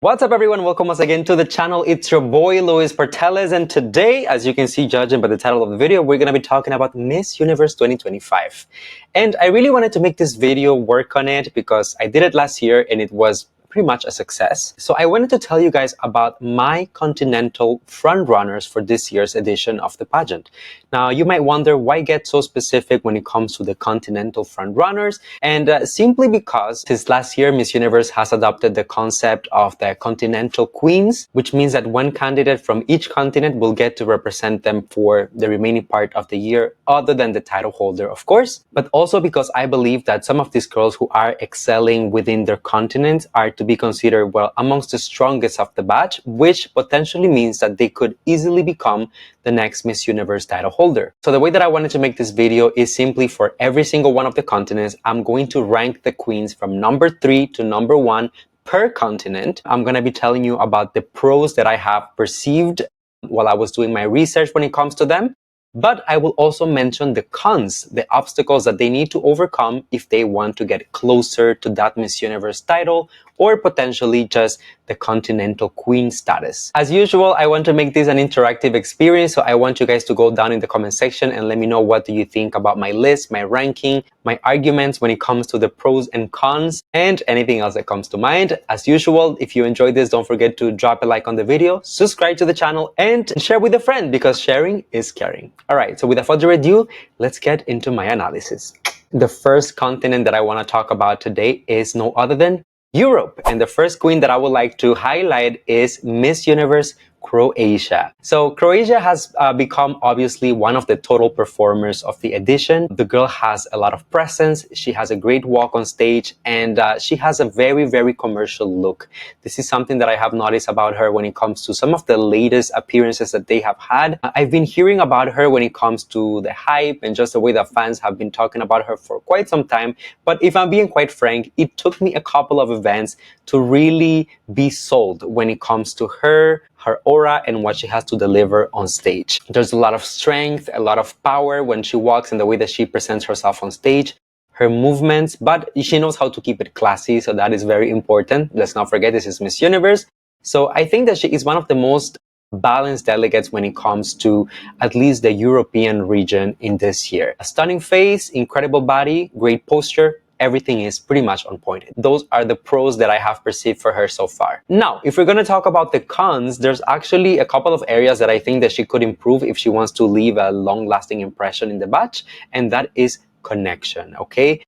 What's up everyone, welcome once again to the channel. It's your boy Luis Portelles, and today, as you can see judging by the title of the video, we're going to be talking about Miss Universe 2025. And I really wanted to make this video work on it because I did it last year and it was pretty much a success. So I wanted to tell you guys about my Continental frontrunners for this year's edition of the pageant. Now you might wonder why get so specific when it comes to the Continental frontrunners, and simply because since last year Miss Universe has adopted the concept of the Continental Queens, which means that one candidate from each continent will get to represent them for the remaining part of the year, other than the title holder of course, but also because I believe that some of these girls who are excelling within their continent are to be considered, well, amongst the strongest of the batch, which potentially means that they could easily become the next Miss Universe title holder. So the way that I wanted to make this video is simply for every single one of the continents, I'm going to rank the queens from number 3 to number 1 per continent. I'm going to be telling you about the pros that I have perceived while I was doing my research when it comes to them. But I will also mention the cons, the obstacles that they need to overcome if they want to get closer to that Miss Universe title, or potentially just the Continental Queen status. As usual, I want to make this an interactive experience, so I want you guys to go down in the comment section and let me know what do you think about my list, my ranking, my arguments when it comes to the pros and cons, and anything else that comes to mind. As usual, if you enjoyed this, don't forget to drop a like on the video, subscribe to the channel, and share with a friend, because sharing is caring. Alright, so without further ado, let's get into my analysis. The first continent that I want to talk about today is no other than Europe, and the first queen that I would like to highlight is Miss Universe Croatia. So Croatia has become obviously one of the total performers of the edition. The girl has a lot of presence, she has a great walk on stage, and she has a very commercial look. This is something that I have noticed about her when it comes to some of the latest appearances that they have had. I've been hearing about her when it comes to the hype and just the way that fans have been talking about her for quite some time, but if I'm being quite frank, it took me a couple of events to really be sold when it comes to her aura and what she has to deliver on stage. There's a lot of strength, a lot of power when she walks and the way that she presents herself on stage, her movements, but she knows how to keep it classy, so that is very important. Let's not forget this is Miss Universe. So I think that she is one of the most balanced delegates when it comes to at least the European region in this year. A stunning face, incredible body, great posture, everything is pretty much on point. Those are the pros that I have perceived for her so far. Now, if we're going to talk about the cons, there's actually a couple of areas that I think that she could improve if she wants to leave a long-lasting impression in the batch, and that is connection, okay?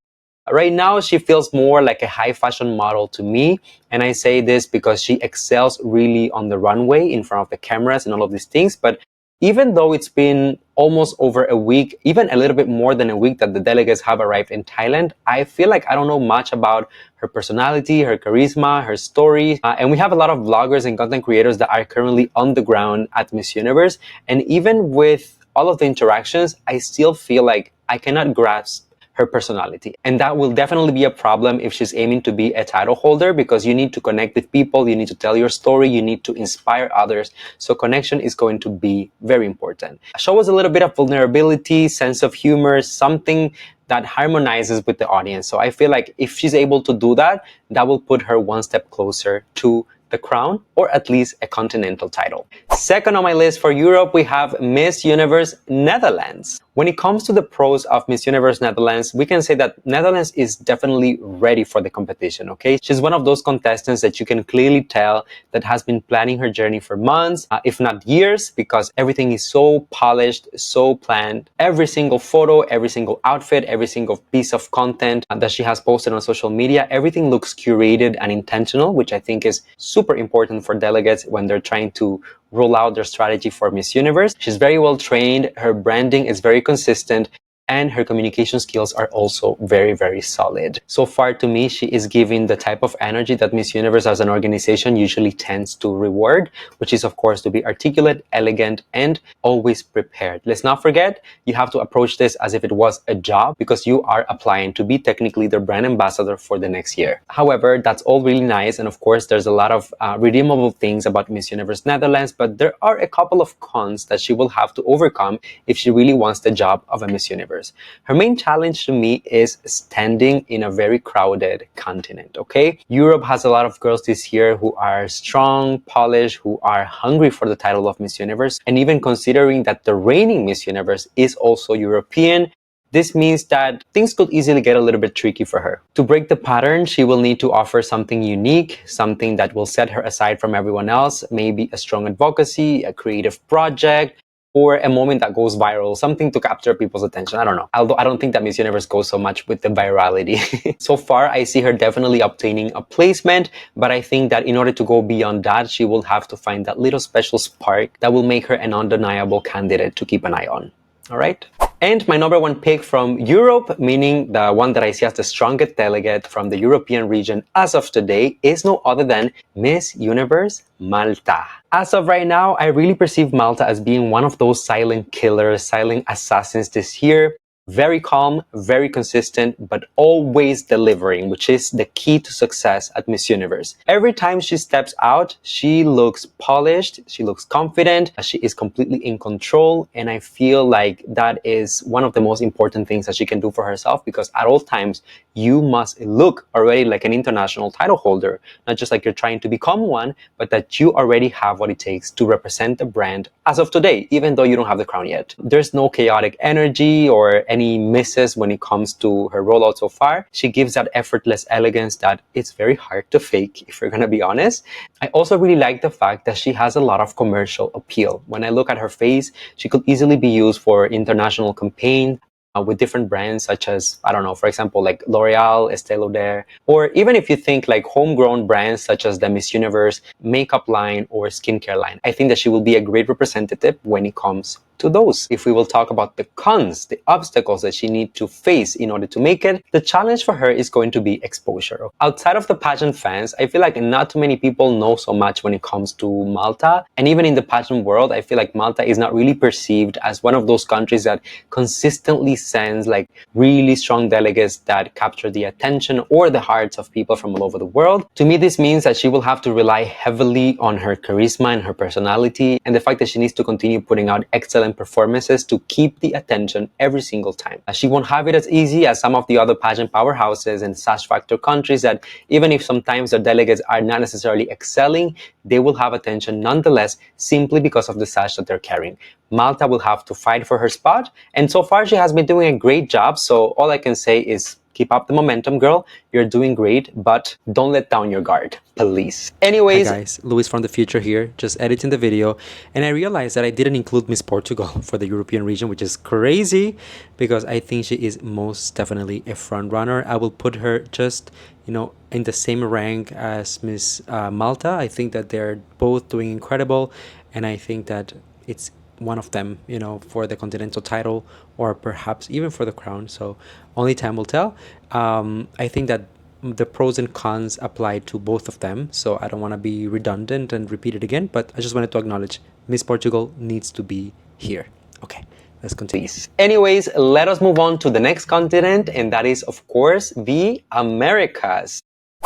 Right now, she feels more like a high fashion model to me, and I say this because she excels really on the runway in front of the cameras and all of these things, but even though it's been almost over a week, even a little bit more than a week that the delegates have arrived in Thailand, I feel like I don't know much about her personality, her charisma, her story. And we have a lot of vloggers and content creators that are currently on the ground at Miss Universe. And even with all of the interactions, I still feel like I cannot grasp her personality, and that will definitely be a problem if she's aiming to be a title holder, because you need to connect with people, you need to tell your story, you need to inspire others, so connection is going to be very important. Show us a little bit of vulnerability, sense of humor, something that harmonizes with the audience. So I feel like if she's able to do that, that will put her one step closer to the crown, or at least a continental title. Second on my list for Europe, we have Miss Universe Netherlands. When it comes to the pros of Miss Universe Netherlands, we can say that Netherlands is definitely ready for the competition, okay? She's one of those contestants that you can clearly tell that has been planning her journey for months, if not years, because everything is so polished, so planned. Every single photo, every single outfit, every single piece of content that she has posted on social media, everything looks curated and intentional, which I think is super important for delegates when they're trying to roll out their strategy for Miss Universe. She's very well trained, her branding is very consistent, and her communication skills are also very solid. So far to me, she is giving the type of energy that Miss Universe as an organization usually tends to reward, which is of course to be articulate, elegant, and always prepared. Let's not forget, you have to approach this as if it was a job, because you are applying to be technically their brand ambassador for the next year. However, that's all really nice, and of course there's a lot of redeemable things about Miss Universe Netherlands, but there are a couple of cons that she will have to overcome if she really wants the job of a Miss Universe. Universe. Her main challenge to me is standing in a very crowded continent, okay? Europe has a lot of girls this year who are strong, polished, who are hungry for the title of Miss Universe, and even considering that the reigning Miss Universe is also European, this means that things could easily get a little bit tricky for her. To break the pattern, she will need to offer something unique, something that will set her aside from everyone else, maybe a strong advocacy, a creative project, or a moment that goes viral, something to capture people's attention. I don't know. Although I don't think that Miss Universe goes so much with the virality. So far, I see her definitely obtaining a placement, but I think that in order to go beyond that, she will have to find that little special spark that will make her an undeniable candidate to keep an eye on. All right? And my number one pick from Europe, meaning the one that I see as the strongest delegate from the European region as of today, is no other than Miss Universe Malta. As of right now, I really perceive Malta as being one of those silent killers, silent assassins this year. Very calm, very consistent, but always delivering, which is the key to success at Miss Universe. Every time she steps out, she looks polished, she looks confident, she is completely in control, and I feel like that is one of the most important things that she can do for herself, because at all times, you must look already like an international title holder, not just like you're trying to become one, but that you already have what it takes to represent the brand as of today, even though you don't have the crown yet. There's no chaotic energy or any misses when it comes to her rollout so far. She gives that effortless elegance that it's very hard to fake, if we're gonna be honest. I also really like the fact that she has a lot of commercial appeal. When I look at her face, she could easily be used for international campaign, with different brands such as, I don't know, for example, like L'Oreal, Estee Lauder, or even if you think like homegrown brands such as the Miss Universe makeup line or skincare line. I think that she will be a great representative when it comes to those. If we will talk about the cons, the obstacles that she needs to face in order to make it, the challenge for her is going to be exposure. Outside of the pageant fans, I feel like not too many people know so much when it comes to Malta. And even in the pageant world, I feel like Malta is not really perceived as one of those countries that consistently sends like really strong delegates that capture the attention or the hearts of people from all over the world. To me, this means that she will have to rely heavily on her charisma and her personality, and the fact that she needs to continue putting out excellent performances to keep the attention every single time. She won't have it as easy as some of the other pageant powerhouses and sash factor countries that even if sometimes their delegates are not necessarily excelling, they will have attention nonetheless simply because of the sash that they're carrying. Malta will have to fight for her spot, and so far she has been doing a great job, so all I can say is keep up the momentum, girl. You're doing great, but don't let down your guard, please. Anyways, hi guys, Luis from the future here, just editing the video, and I realized that I didn't include Miss Portugal for the European region, which is crazy because I think she is most definitely a front runner. I will put her just, you know, in the same rank as Miss Malta. I think that they're both doing incredible, and I think that it's one of them, you know, for the Continental title or perhaps even for the crown. So only time will tell. I think that the pros and cons apply to both of them. So I don't want to be redundant and repeat it again, but I just wanted to acknowledge Miss Portugal needs to be here. Okay, let's continue. Anyways, let us move on to the next continent, and that is, of course, the Americas.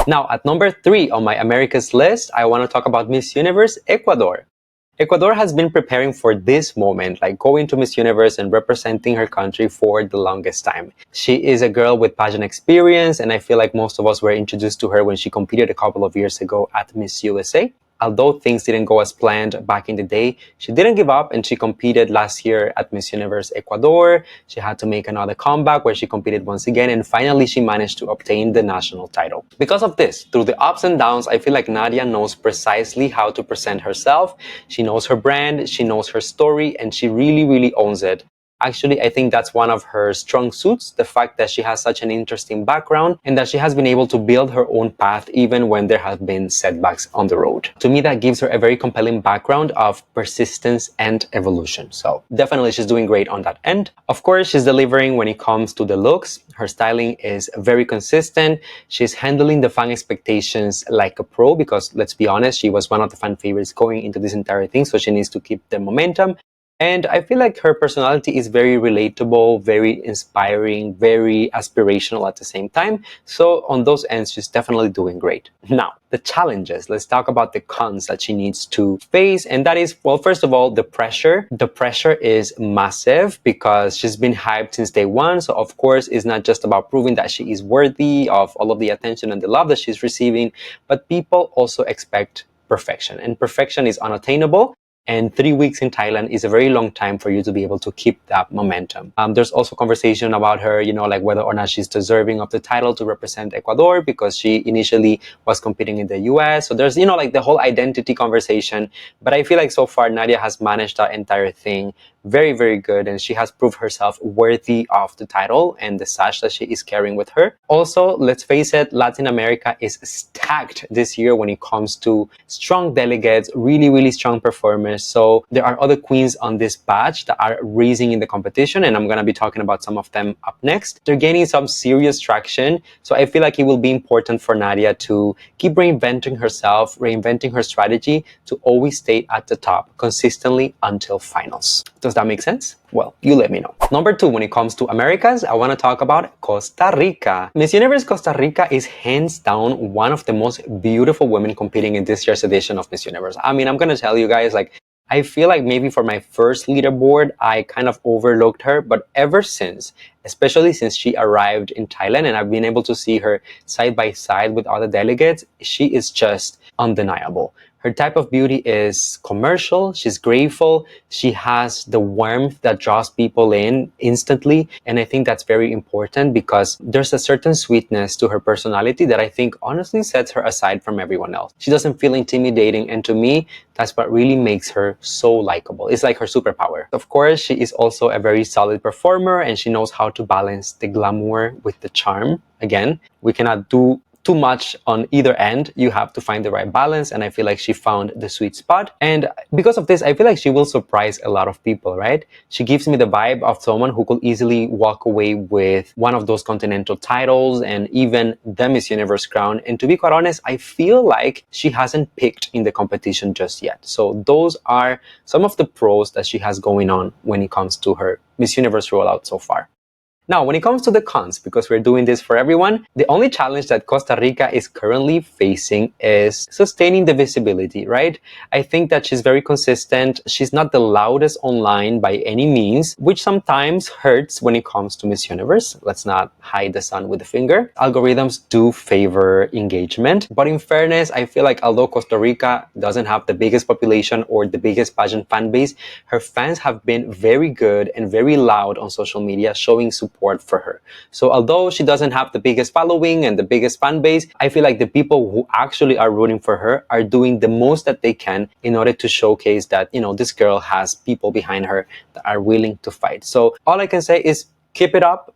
Now, at number 3 on my Americas list, I want to talk about Miss Universe Ecuador. Ecuador has been preparing for this moment, like going to Miss Universe and representing her country for the longest time. She is a girl with pageant experience, and I feel like most of us were introduced to her when she competed a couple of years ago at Miss USA. Although things didn't go as planned back in the day, she didn't give up and she competed last year at Miss Universe Ecuador. She had to make another comeback where she competed once again, and finally she managed to obtain the national title. Because of this, through the ups and downs, I feel like Nadia knows precisely how to present herself. She knows her brand, she knows her story, and she really, really owns it. Actually, I think that's one of her strong suits, the fact that she has such an interesting background and that she has been able to build her own path even when there have been setbacks on the road. To me, that gives her a very compelling background of persistence and evolution. So definitely she's doing great on that end. Of course, she's delivering when it comes to the looks. Her styling is very consistent. She's handling the fan expectations like a pro because, let's be honest, she was one of the fan favorites going into this entire thing, so she needs to keep the momentum. And I feel like her personality is very relatable, very inspiring, very aspirational at the same time. So on those ends, she's definitely doing great. Now, the challenges. Let's talk about the cons that she needs to face. And that is, well, first of all, the pressure. The pressure is massive because she's been hyped since day one. So of course, it's not just about proving that she is worthy of all of the attention and the love that she's receiving, but people also expect perfection. And perfection is unattainable. And 3 weeks in Thailand is a very long time for you to be able to keep that momentum. There's also conversation about her, like whether or not she's deserving of the title to represent Ecuador because she initially was competing in the US. So there's, like the whole identity conversation. But I feel like so far Nadia has managed that entire thing very, very good. And she has proved herself worthy of the title and the sash that she is carrying with her. Also, let's face it, Latin America is stacked this year when it comes to strong delegates, really, really strong performers. So there are other queens on this batch that are raising in the competition, and I'm going to be talking about some of them up next. They're gaining some serious traction. So I feel like it will be important for Nadia to keep reinventing herself, reinventing her strategy to always stay at the top consistently until finals. Does that make sense? Well, you let me know. Number 2, when it comes to Americas, I want to talk about Costa Rica. Miss Universe Costa Rica is hands down one of the most beautiful women competing in this year's edition of Miss Universe. I mean, I'm going to tell you guys, like, I feel like maybe for my first leaderboard, I kind of overlooked her, but ever since, especially since she arrived in Thailand and I've been able to see her side by side with other delegates, she is just undeniable. Her type of beauty is commercial, she's graceful, she has the warmth that draws people in instantly, and I think that's very important because there's a certain sweetness to her personality that I think honestly sets her aside from everyone else. She doesn't feel intimidating, and to me, that's what really makes her so likable. It's like her superpower. Of course, she is also a very solid performer and she knows how to balance the glamour with the charm. Again, we cannot do too much on either end. You have to find the right balance, and I feel like she found the sweet spot. And because of this, I feel like she will surprise a lot of people, right? She gives me the vibe of someone who could easily walk away with one of those Continental titles and even the Miss Universe crown. And to be quite honest, I feel like she hasn't picked in the competition just yet. So those are some of the pros that she has going on when it comes to her Miss Universe rollout so far. Now, when it comes to the cons, because we're doing this for everyone, the only challenge that Costa Rica is currently facing is sustaining the visibility, right? I think that she's very consistent. She's not the loudest online by any means, which sometimes hurts when it comes to Miss Universe. Let's not hide the sun with a finger. Algorithms do favor engagement, but in fairness, I feel like although Costa Rica doesn't have the biggest population or the biggest pageant fan base, her fans have been very good and very loud on social media, showing support for her. So although she doesn't have the biggest following and the biggest fan base, I feel like the people who actually are rooting for her are doing the most that they can in order to showcase that, this girl has people behind her that are willing to fight. So all I can say is keep it up.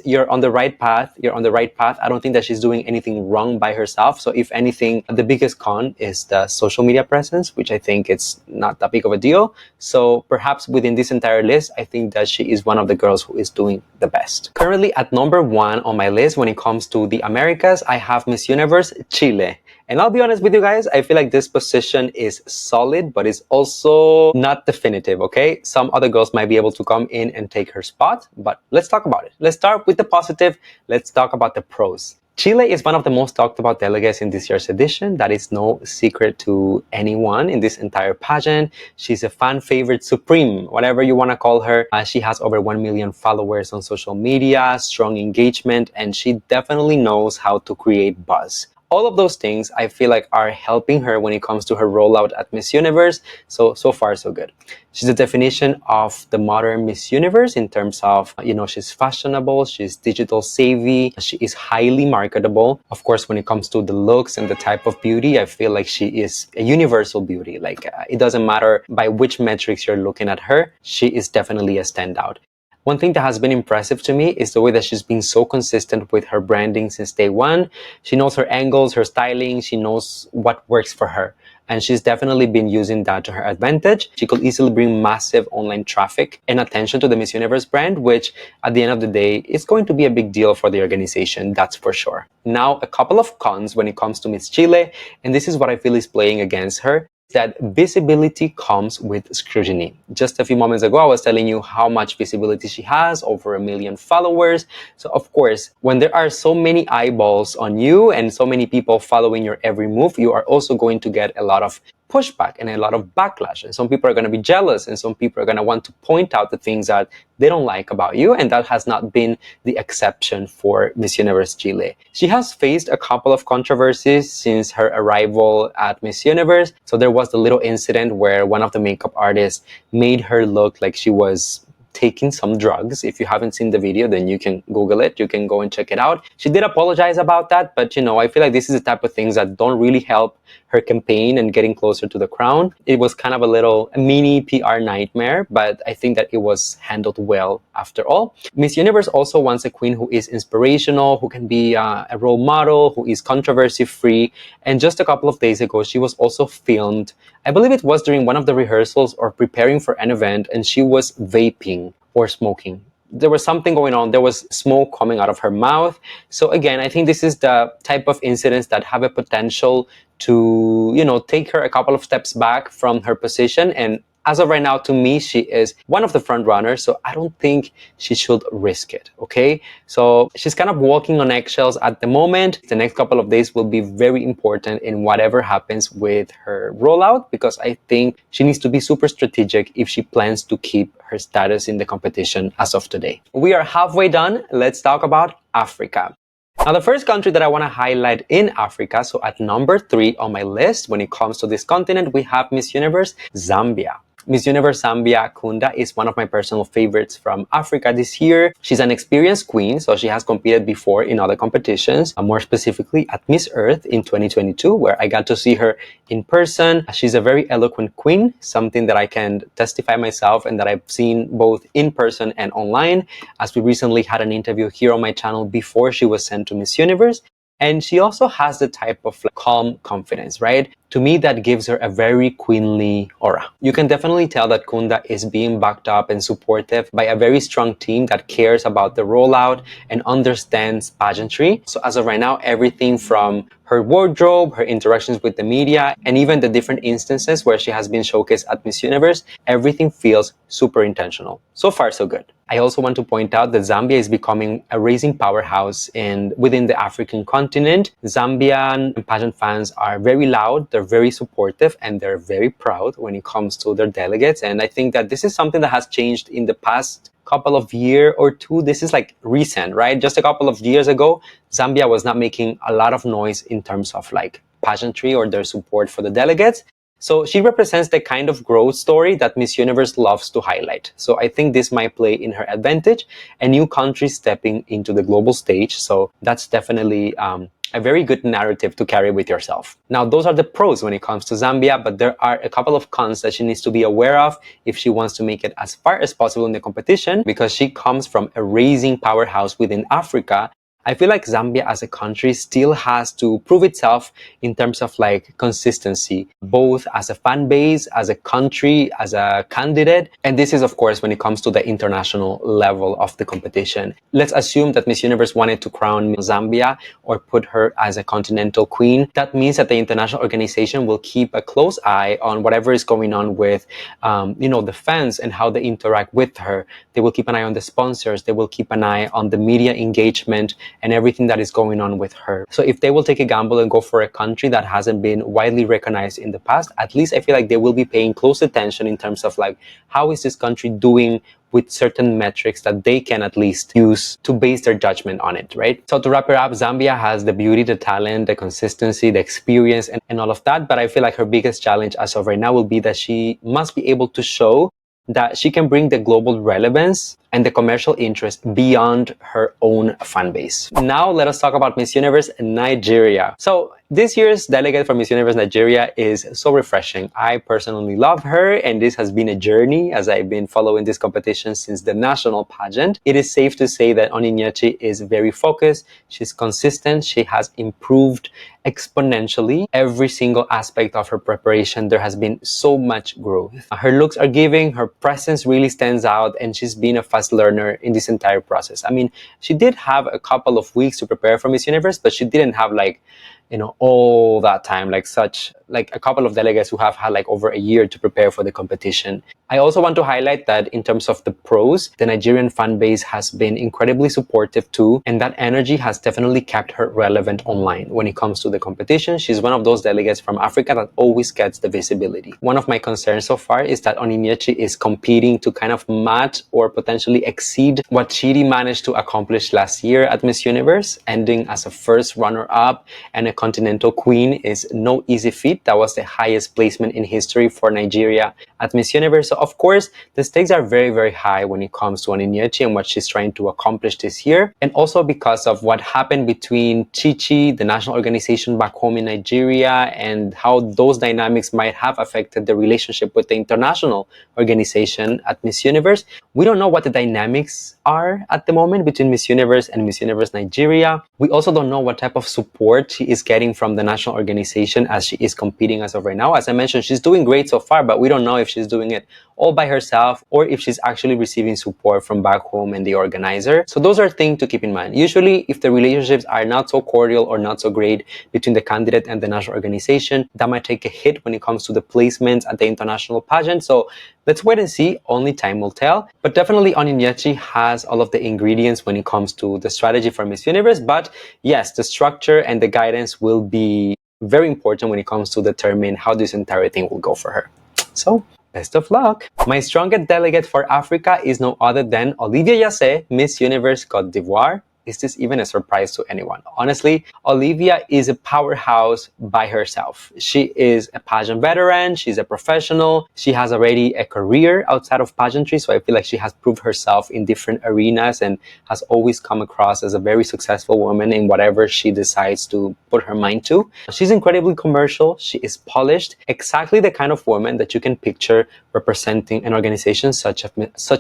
You're on the right path. You're on the right path. I don't think that she's doing anything wrong by herself. So if anything, the biggest con is the social media presence, which I think it's not that big of a deal. So perhaps within this entire list, I think that she is one of the girls who is doing the best. Currently at number 1 on my list when it comes to the Americas, I have Miss Universe Chile. And I'll be honest with you guys, I feel like this position is solid, but it's also not definitive, okay? Some other girls might be able to come in and take her spot, but let's talk about it. Let's start with the positive. Let's talk about the pros. Chile is one of the most talked about delegates in this year's edition. That is no secret to anyone in this entire pageant. She's a fan favorite supreme, whatever you want to call her. She has over 1 million followers on social media, strong engagement, and she definitely knows how to create buzz. All of those things I feel like are helping her when it comes to her rollout at Miss Universe. So far, so good. She's a definition of the modern Miss Universe in terms of, she's fashionable, she's digital savvy, she is highly marketable. Of course, when it comes to the looks and the type of beauty, I feel like she is a universal beauty. Like, it doesn't matter by which metrics you're looking at her, she is definitely a standout. One thing that has been impressive to me is the way that she's been so consistent with her branding since day one. She knows her angles, her styling, she knows what works for her. And she's definitely been using that to her advantage. She could easily bring massive online traffic and attention to the Miss Universe brand, which at the end of the day is going to be a big deal for the organization, that's for sure. Now, a couple of cons when it comes to Miss Chile, and this is what I feel is playing against her. that visibility comes with scrutiny. Just a few moments ago, I was telling you how much visibility she has, over 1 million followers. So of course, when there are so many eyeballs on you and so many people following your every move, you are also going to get a lot of pushback and a lot of backlash. And some people are going to be jealous, and some people are going to want to point out the things that they don't like about you. And that has not been the exception for Miss Universe Chile. She has faced a couple of controversies since her arrival at Miss Universe. So there was the little incident where one of the makeup artists made her look like she was taking some drugs. If you haven't seen the video, then you can Google it. You can go and check it out. She did apologize about that, but I feel like this is the type of things that don't really help her campaign and getting closer to the crown. It was kind of a mini PR nightmare, but I think that it was handled well after all. Miss Universe also wants a queen who is inspirational, who can be a role model, who is controversy free. And just a couple of days ago, she was also filmed, I believe it was during one of the rehearsals or preparing for an event, and she was vaping or smoking. There was something going on. There was smoke coming out of her mouth. So again, I think this is the type of incidents that have a potential to, take her a couple of steps back from her position. And as of right now, to me, she is one of the front runners, so I don't think she should risk it, okay? So she's kind of walking on eggshells at the moment. The next couple of days will be very important in whatever happens with her rollout, because I think she needs to be super strategic if she plans to keep her status in the competition as of today. We are halfway done. Let's talk about Africa. Now, the first country that I want to highlight in Africa, so at number 3 on my list when it comes to this continent, we have Miss Universe Zambia. Miss Universe Zambia Kunda is one of my personal favorites from Africa this year. She's an experienced queen, so she has competed before in other competitions, more specifically at Miss Earth in 2022, where I got to see her in person. She's a very eloquent queen, something that I can testify myself and that I've seen both in person and online, as we recently had an interview here on my channel before she was sent to Miss Universe. And she also has the type of calm confidence, right? To me, that gives her a very queenly aura. You can definitely tell that Kunda is being backed up and supportive by a very strong team that cares about the rollout and understands pageantry. So as of right now, everything from her wardrobe, her interactions with the media, and even the different instances where she has been showcased at Miss Universe, everything feels super intentional. So far, so good. I also want to point out that Zambia is becoming a racing powerhouse within the African continent. Zambian pageant fans are very loud, they're very supportive, and they're very proud when it comes to their delegates. And I think that this is something that has changed in the past couple of year or two. This is recent, right? Just a couple of years ago, Zambia was not making a lot of noise in terms of pageantry or their support for the delegates. So she represents the kind of growth story that Miss Universe loves to highlight. So I think this might play in her advantage, a new country stepping into the global stage. So that's definitely a very good narrative to carry with yourself. Now, those are the pros when it comes to Zambia, but there are a couple of cons that she needs to be aware of if she wants to make it as far as possible in the competition, because she comes from a racing powerhouse within Africa. I feel like Zambia as a country still has to prove itself in terms of consistency, both as a fan base, as a country, as a candidate. And this is, of course, when it comes to the international level of the competition. Let's assume that Miss Universe wanted to crown Zambia or put her as a continental queen. That means that the international organization will keep a close eye on whatever is going on with, the fans and how they interact with her. They will keep an eye on the sponsors. They will keep an eye on the media engagement and everything that is going on with her. So if they will take a gamble and go for a country that hasn't been widely recognized in the past, at least I feel like they will be paying close attention in terms of how is this country doing with certain metrics that they can at least use to base their judgment on it, right? So to wrap it up, Zambia has the beauty, the talent, the consistency, the experience, and all of that. But I feel like her biggest challenge as of right now will be that she must be able to show that she can bring the global relevance and the commercial interest beyond her own fan base. Now let us talk about Miss Universe Nigeria. So this year's delegate for Miss Universe Nigeria is so refreshing. I personally love her, and this has been a journey as I've been following this competition since the national pageant. It is safe to say that Onyinyechi is very focused, she's consistent, she has improved exponentially. Every single aspect of her preparation, there has been so much growth. Her looks are giving, her presence really stands out, and she's been a fast learner in this entire process. I mean, she did have a couple of weeks to prepare for Miss Universe, but she didn't have all that time, like a couple of delegates who have had like over a year to prepare for the competition. I also want to highlight that in terms of the pros, the Nigerian fan base has been incredibly supportive too, and that energy has definitely kept her relevant online. When it comes to the competition, she's one of those delegates from Africa that always gets the visibility. One of my concerns so far is that Onyinyechi is competing to kind of match or potentially exceed what Chidi managed to accomplish last year at Miss Universe, ending as a first runner-up and a Continental Queen is no easy feat. That was the highest placement in history for Nigeria at Miss Universe. So of course, the stakes are very, very high when it comes to Onyinyechi and what she's trying to accomplish this year. And also because of what happened between Chichi, the national organization back home in Nigeria, and how those dynamics might have affected the relationship with the international organization at Miss Universe. We don't know what the dynamics are at the moment between Miss Universe and Miss Universe Nigeria. We also don't know what type of support she is getting from the national organization as she is competing as of right now. As I mentioned, she's doing great so far, but we don't know if she's doing it all by herself or if she's actually receiving support from back home and the organizer. So those are things to keep in mind. Usually, if the relationships are not so cordial or not so great between the candidate and the national organization, that might take a hit when it comes to the placements at the international pageant. So let's wait and see. Only time will tell. But definitely Onyinyechi has all of the ingredients when it comes to the strategy for Miss Universe. But yes, the structure and the guidance will be very important when it comes to determine how this entire thing will go for her. So best of luck. My strongest delegate for Africa is no other than Olivia Yasse, Miss Universe Cote d'Ivoire. Is this even a surprise to anyone? Honestly, Olivia is a powerhouse by herself. She is a pageant veteran. She's a professional. She has already a career outside of pageantry. So I feel like she has proved herself in different arenas and has always come across as a very successful woman in whatever she decides to put her mind to. She's incredibly commercial. She is polished. Exactly the kind of woman that you can picture representing an organization such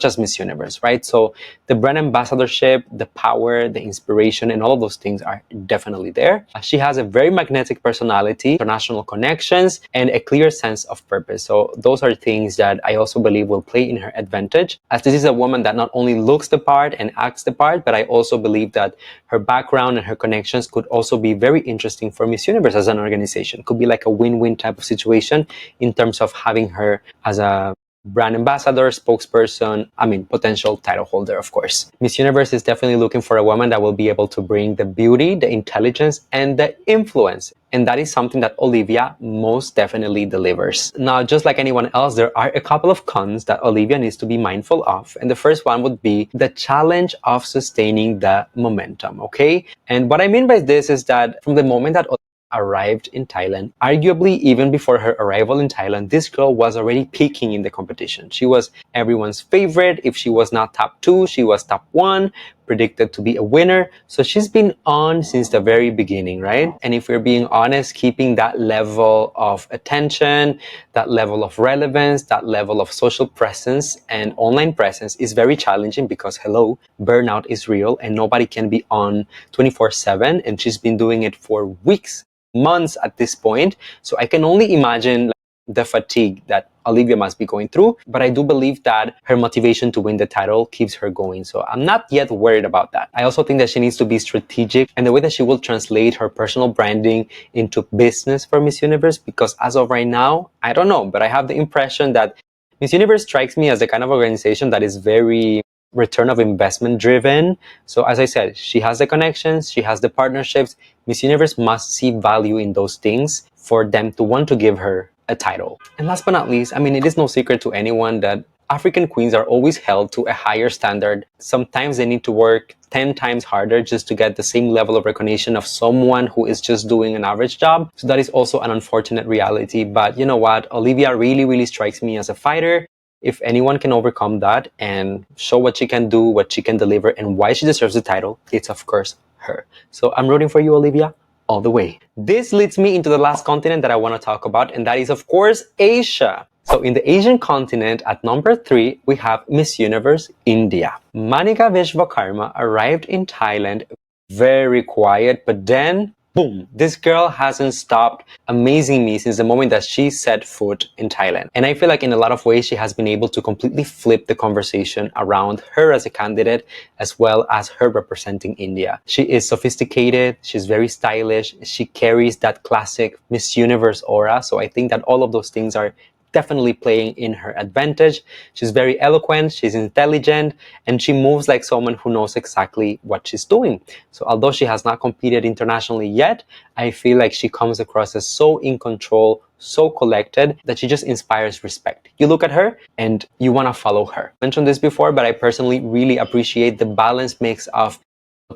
as Miss Universe, right? So the brand ambassadorship, the power, the inspiration, and all of those things are definitely there. She has a very magnetic personality, international connections, and a clear sense of purpose. So those are things that I also believe will play in her advantage, as this is a woman that not only looks the part and acts the part, but I also believe that her background and her connections could also be very interesting for Miss Universe as an organization. Could be like a win-win type of situation in terms of having her as a brand ambassador, spokesperson, potential title holder, of course. Miss Universe is definitely looking for a woman that will be able to bring the beauty, the intelligence, and the influence. And that is something that Olivia most definitely delivers. Now, just like anyone else, there are a couple of cons that Olivia needs to be mindful of. And the first one would be the challenge of sustaining the momentum, okay? And what I mean by this is that from the moment that arrived in Thailand, arguably even before her arrival in Thailand, this girl was already peaking in the competition. She was everyone's favorite. If she was not top 2, she was top 1, predicted to be a winner. So she's been on since the very beginning, right? And if we're being honest, keeping that level of attention, that level of relevance, that level of social presence and online presence is very challenging because, hello, burnout is real and nobody can be on 24/7. And she's been doing it for weeks, months at this point. So I can only imagine the fatigue that Olivia must be going through, but I do believe that her motivation to win the title keeps her going. So I'm not yet worried about that. I also think that she needs to be strategic and the way that she will translate her personal branding into business for Miss Universe, because as of right now, I don't know, but I have the impression that Miss Universe strikes me as the kind of organization that is very return of investment driven. So as I said, she has the connections, she has the partnerships. Miss Universe must see value in those things for them to want to give her a title. And last but not least, it is no secret to anyone that African queens are always held to a higher standard. Sometimes they need to work 10 times harder just to get the same level of recognition of someone who is just doing an average job. So that is also an unfortunate reality. But you know what? Olivia really, really strikes me as a fighter. If anyone can overcome that and show what she can do, what she can deliver, and why she deserves the title, it's of course her. So I'm rooting for you, Olivia, all the way. This leads me into the last continent that I want to talk about, and that is, of course, Asia. So in the Asian continent, at number 3, we have Miss Universe India. Manika Vishwakarma arrived in Thailand very quiet, but then boom, this girl hasn't stopped amazing me since the moment that she set foot in Thailand. And I feel like in a lot of ways, she has been able to completely flip the conversation around her as a candidate, as well as her representing India. She is sophisticated, she's very stylish, she carries that classic Miss Universe aura. So I think that all of those things are definitely playing in her advantage. She's very eloquent, she's intelligent, and she moves like someone who knows exactly what she's doing. So although she has not competed internationally yet, I feel like she comes across as so in control, so collected, that she just inspires respect. You look at her and you want to follow her. I mentioned this before, but I personally really appreciate the balanced mix of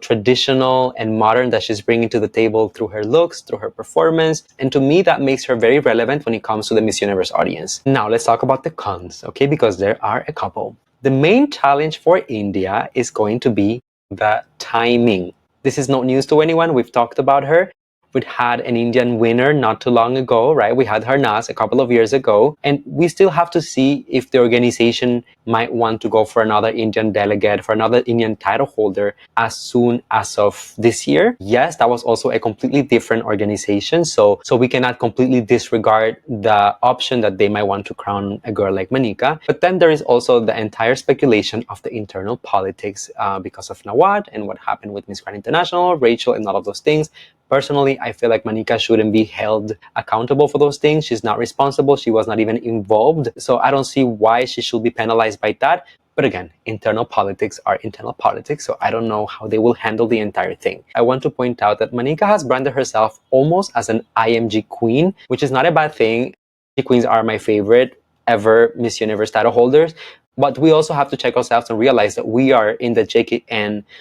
traditional and modern that she's bringing to the table through her looks, through her performance. And to me, that makes her very relevant when it comes to the Miss Universe audience. Now, let's talk about the cons, okay? Because there are a couple. The main challenge for India is going to be the timing. This is no news to anyone. We've talked about her. We had an Indian winner not too long ago, right? We had Harnas a couple of years ago, and we still have to see if the organization might want to go for another Indian delegate, for another Indian title holder as soon as of this year. Yes, that was also a completely different organization, so we cannot completely disregard the option that they might want to crown a girl like Manika. But then there is also the entire speculation of the internal politics because of Nawad and what happened with Miss Grand International, Rachel, and all of those things. Personally, I feel like Manika shouldn't be held accountable for those things. She's not responsible. She was not even involved. So I don't see why she should be penalized by that. But again, internal politics are internal politics, so I don't know how they will handle the entire thing. I want to point out that Manika has branded herself almost as an IMG queen, which is not a bad thing. Queens are my favorite ever Miss Universe title holders. But we also have to check ourselves and realize that we are in the JKN/Rocha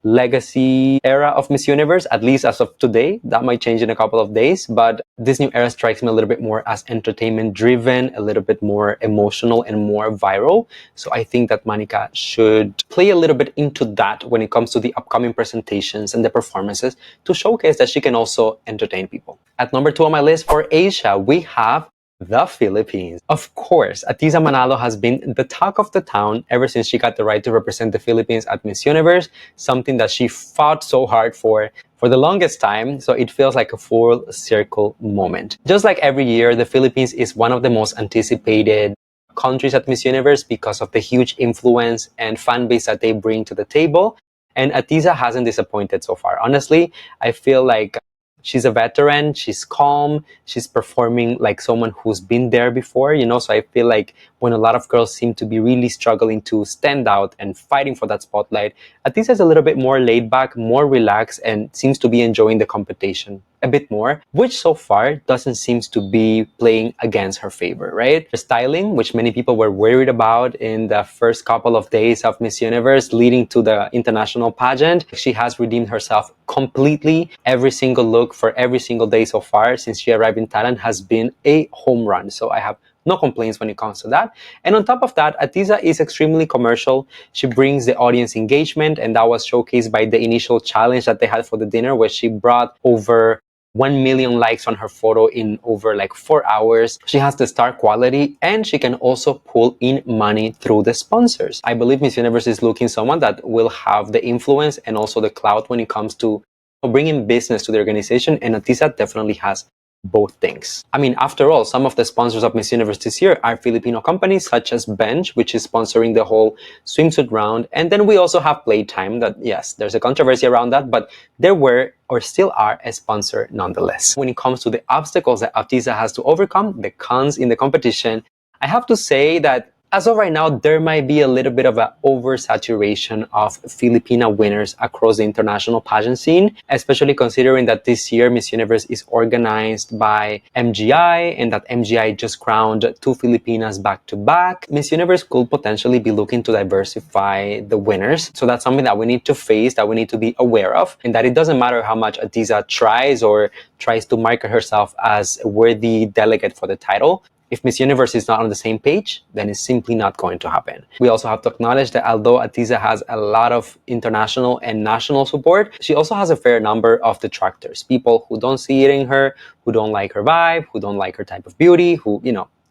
legacy era of Miss Universe, at least as of today. That might change in a couple of days, but this new era strikes me a little bit more as entertainment driven, a little bit more emotional and more viral. So I think that Manika should play a little bit into that when it comes to the upcoming presentations and the performances to showcase that she can also entertain people. At number 2 on my list for Asia, we have the Philippines. Of course, Atiza Manalo has been the talk of the town ever since she got the right to represent the Philippines at Miss Universe, something that she fought so hard for the longest time, so it feels like a full circle moment. Just like every year, the Philippines is one of the most anticipated countries at Miss Universe because of the huge influence and fan base that they bring to the table, and Atiza hasn't disappointed so far. Honestly, I feel like she's a veteran, she's calm, she's performing like someone who's been there before, you know, so I feel like when a lot of girls seem to be really struggling to stand out and fighting for that spotlight, Atiza is a little bit more laid back, more relaxed, and seems to be enjoying the competition a bit more, which so far doesn't seem to be playing against her favor, right? Her styling, which many people were worried about in the first couple of days of Miss Universe leading to the international pageant, she has redeemed herself completely. Every single look for every single day so far since she arrived in Thailand has been a home run. So I have no complaints when it comes to that. And on top of that, Atiza is extremely commercial. She brings the audience engagement, and that was showcased by the initial challenge that they had for the dinner, where she brought over 1 million likes on her photo in over like 4 hours. She has the star quality, and she can also pull in money through the sponsors. I believe Miss Universe is looking someone that will have the influence and also the clout when it comes to bringing business to the organization, and Atiza definitely has both things. I mean, after all, some of the sponsors of Miss Universe this year are Filipino companies such as Bench, which is sponsoring the whole swimsuit round. And then we also have Playtime that, yes, there's a controversy around that, but there were or still are a sponsor nonetheless. When it comes to the obstacles that Atiza has to overcome, the cons in the competition, I have to say that as of right now, there might be a little bit of an oversaturation of Filipina winners across the international pageant scene, especially considering that this year Miss Universe is organized by MGI and that MGI just crowned 2 Filipinas back to back. Miss Universe could potentially be looking to diversify the winners. So that's something that we need to face, that we need to be aware of, and that it doesn't matter how much Atiza tries to market herself as a worthy delegate for the title. If Miss Universe is not on the same page, then it's simply not going to happen. We also have to acknowledge that although Atiza has a lot of international and national support, she also has a fair number of detractors. People who don't see it in her, who don't like her vibe, who don't like her type of beauty, who,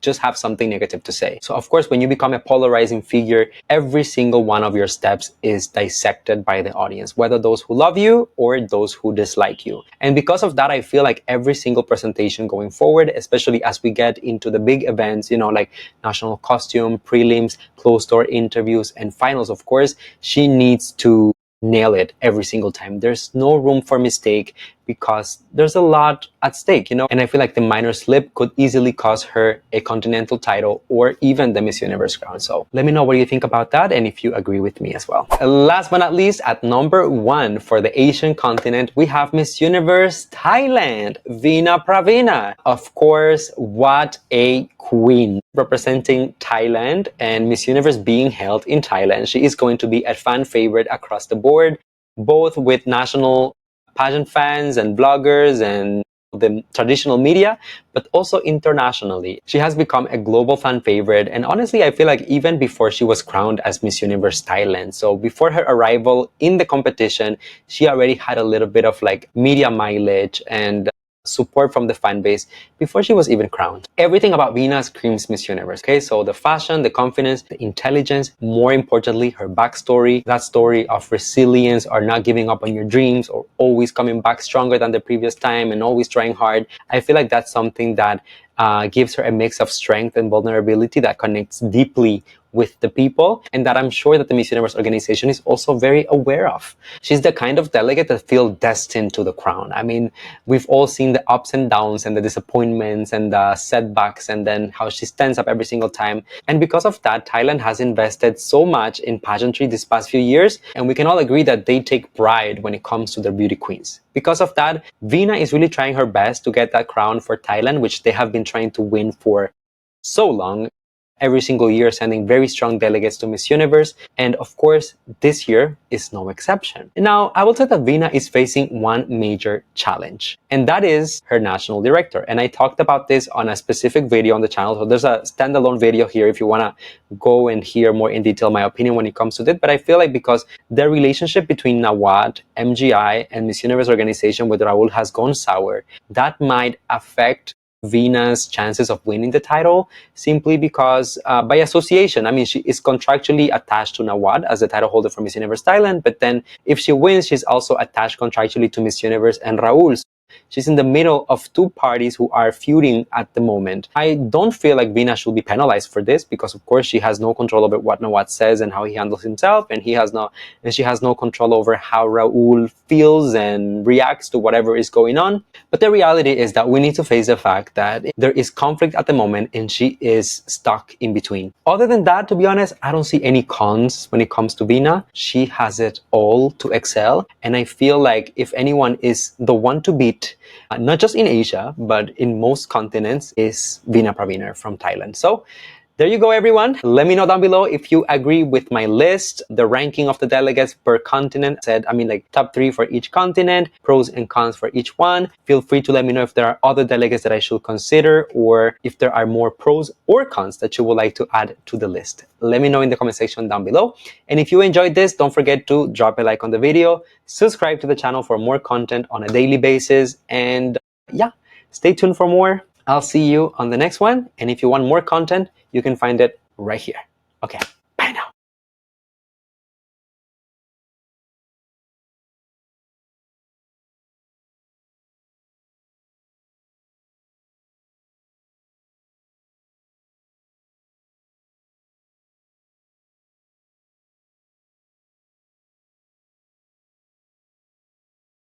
just have something negative to say. So of course, when you become a polarizing figure, every single one of your steps is dissected by the audience, whether those who love you or those who dislike you. And because of that, I feel like every single presentation going forward, especially as we get into the big events, you know, like national costume, prelims, closed door interviews, and finals, of course, she needs to nail it every single time. There's no room for mistake because there's a lot at stake, you know, and I feel like the minor slip could easily cost her a continental title or even the Miss Universe crown. So let me know what you think about that and if you agree with me as well. Last but not least, at number 1 for the Asian continent, we have Miss Universe Thailand, Veena Pravina. Of course, what a queen, representing Thailand and Miss Universe being held in Thailand. She is going to be a fan favorite across the board, both with national pageant fans and bloggers and the traditional media, but also internationally. She has become a global fan favorite, and honestly, I feel like even before she was crowned as Miss Universe Thailand, so before her arrival in the competition, she already had a little bit of like media mileage and support from the fan base before she was even crowned. Everything about Veena screams Miss Universe, okay? So the fashion, the confidence, the intelligence, more importantly, her backstory, that story of resilience or not giving up on your dreams or always coming back stronger than the previous time and always trying hard. I feel like that's something that gives her a mix of strength and vulnerability that connects deeply with the people, and that I'm sure that the Miss Universe organization is also very aware of. She's the kind of delegate that feels destined to the crown. I mean, we've all seen the ups and downs and the disappointments and the setbacks, and then how she stands up every single time. And because of that, Thailand has invested so much in pageantry these past few years, and we can all agree that they take pride when it comes to their beauty queens. Because of that, Veena is really trying her best to get that crown for Thailand, which they have been trying to win for so long, every single year sending very strong delegates to Miss Universe, and of course this year is no exception. Now I will say that Veena is facing one major challenge, and that is her national director, and I talked about this on a specific video on the channel, so there's a standalone video here if you want to go and hear more in detail my opinion when it comes to it. But I feel like because the relationship between Nawat, MGI, and Miss Universe organization with Raul has gone sour, that might affect Veena's chances of winning the title, simply because by association, I mean, she is contractually attached to Nawad as the title holder for Miss Universe Thailand, but then if she wins, she's also attached contractually to Miss Universe and Raul. She's in the middle of two parties who are feuding at the moment. I don't feel like Veena should be penalized for this because, of course, she has no control over what Nawat says and how he handles himself, and she has no control over how Raul feels and reacts to whatever is going on. But the reality is that we need to face the fact that there is conflict at the moment, and she is stuck in between. Other than that, to be honest, I don't see any cons when it comes to Veena. She has it all to excel, and I feel like if anyone is the one to beat, not just in Asia, but in most continents, is Veena Pravina from Thailand. So there you go, everyone. Let me know down below if you agree with my list, the ranking of the delegates per continent. Like top 3 for each continent, pros and cons for each one. Feel free to let me know if there are other delegates that I should consider, or if there are more pros or cons that you would like to add to the list. Let me know in the comment section down below. And if you enjoyed this, don't forget to drop a like on the video, subscribe to the channel for more content on a daily basis, and yeah, stay tuned for more. I'll see you on the next one. And if you want more content, you can find it right here. Okay.